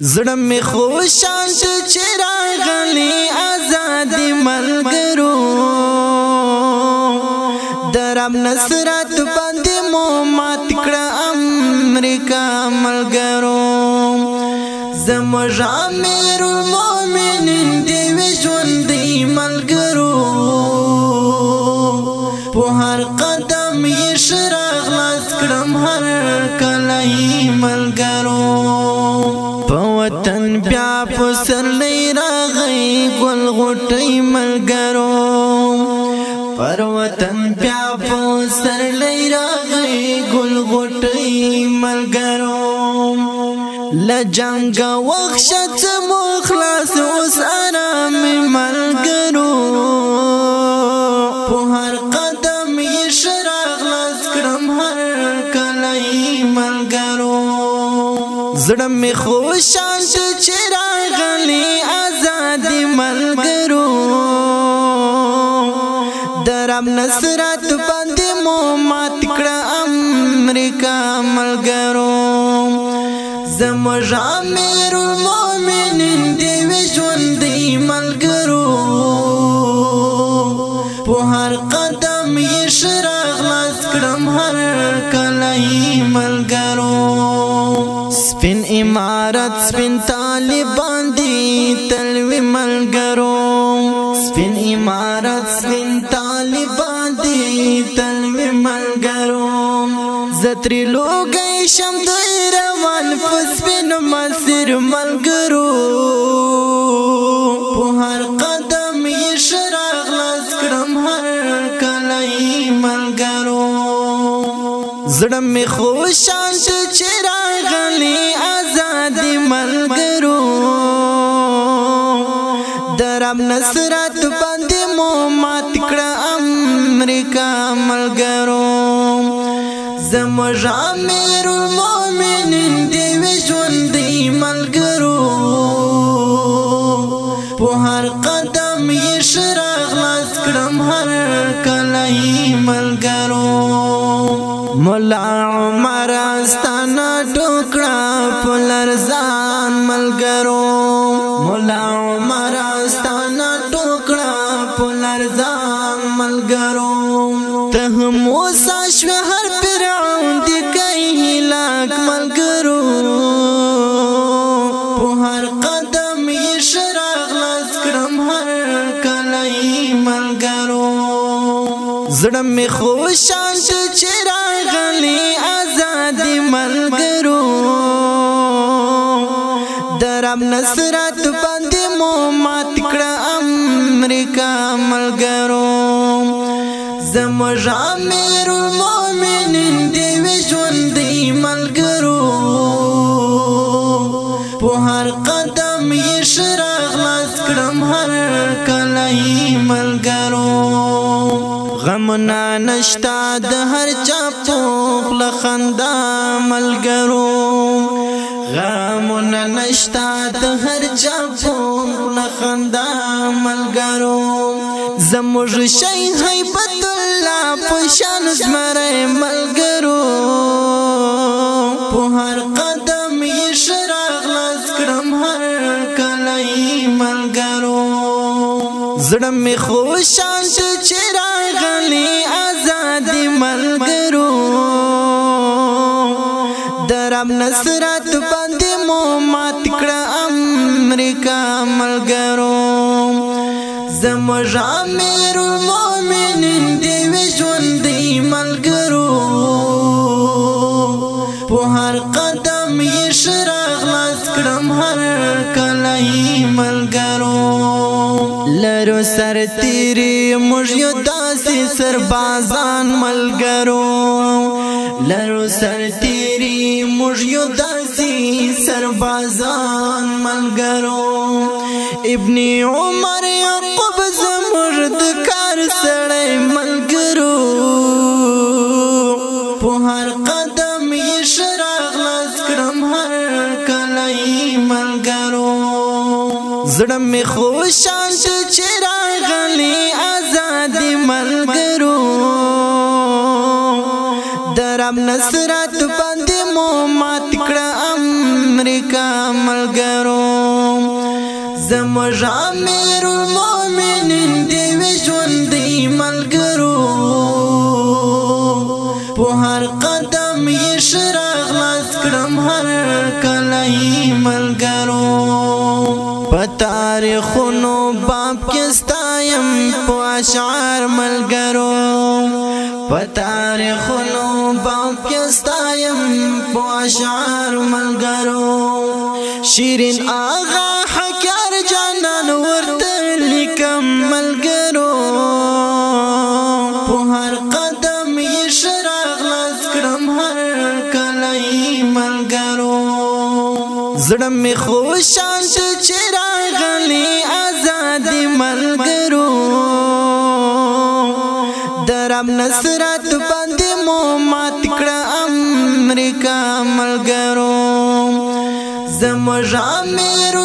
زړه می خوشاند چې راغلی آزادی ملګرو درم نصرت باندې مو مات کړه امریکا ملګرو زموږ امیر المؤمنین دی ژوندی ملګرو په هر قدم یې شراغ لاس کړم هر کله ملګرو وطن بیا پسرلی راغی گل غټی ملګرو پر وطن بیا پسرلی راغی گل غټی ملګرو لجنګ وخت مو خلاص اوس آرام ملګرو په هر قدم یې شراغ لاس کړم هر کله ملګرو زړه می خوشاند چې راغلی آزادی ملګرو درم نصرت باندې مو مات کړه امریکا ملګرو زموږ امیر المؤمنین دی ژوندی ملګرو په هر قدم یې شراغ لاس کړم هر کله ملګرو سپین امارت سپین طالبان دی تلوی ملګرو سپین امارت سپین طالبان دی تلوی ملګرو زتری لوګی شم دوی روان سپین مسیر ملګرو په هر قدم یې شراغ لاس کړم هر کله ملګرو زړه می خوشاند چې راغلی آزادی ملګرو درم نصرت باندې مو مات کړه امریکا ملګرو زموږ امیر المؤمنین دی ژوندی ملګرو په هر قدم یې شراغ لاس کړم هر کله ملګرو مولا عمر استانا ټوکړه پلرزان ملګرو مولا عمر استانا ټوکړه پلرزان ملګرو ته موسی شو هر فرعون دی کوي هلاک ملګرو په هر قدم یې شراغ لاس کړم هر کله ملګرو زړه می خوشاند چې راغلی آزادی ملګرو درم نصرت باندې مو مات کړه امریکا ملګرو زموږ امیر المؤمنین دی ژوندی ملګرو په هر قدم یې شراغ لاس کړم هر کله ملګرو غمنا نشتا د هر چا پوخ لخندا ملګرو غمنا نشتا د هر چا پوخ لخندا ملګرو زموږ شي هیبت الله پشان زمره ملګرو په هر قدم یې شراغ لاس کړم هر کله ملګرو زړه می خوشاند چې راغلی آزادی ملګرو درم نصرت باندې مو مات کړه امریکا ملګرو زموږ امیر المؤمنین دی ژوندی ملګرو په هر قدم یې شراغ لاس کړم هر کله ملګرو لرو سر تیری موږ یو داسې سربازان ملګرو لرو سر تیری موږ یو داسې سربازان ملګرو ابن عمر یعقوب زموږ د کار سړی ملګرو په هر قدم یې شراغ لاس کړم هر کله ملګرو زړه می خوشاند چې راغلی آزادی ملګرو درم نصرت باندې مو مات کړه امریکا ملګرو زموږ امیر المؤمنین دی ژوندۍ ملګرو په هر قدم یې شرا خلاص کړم هر کله یې ملګرو په تاریخونو باب کې ستایم په اشعار ملګرو په تاریخونو باب کې ستایم په اشعار ملګرو شیرین آغا حکر جانان ورته لیکم ملګرو په هر قدم یې شرا خلاص کړم هر کله یې ملګرو زړه مې خوشحال چې راغلی ازادي ملګرو درب نصرت باندې مو مات کړه امریکا ملګرو زموږ امیر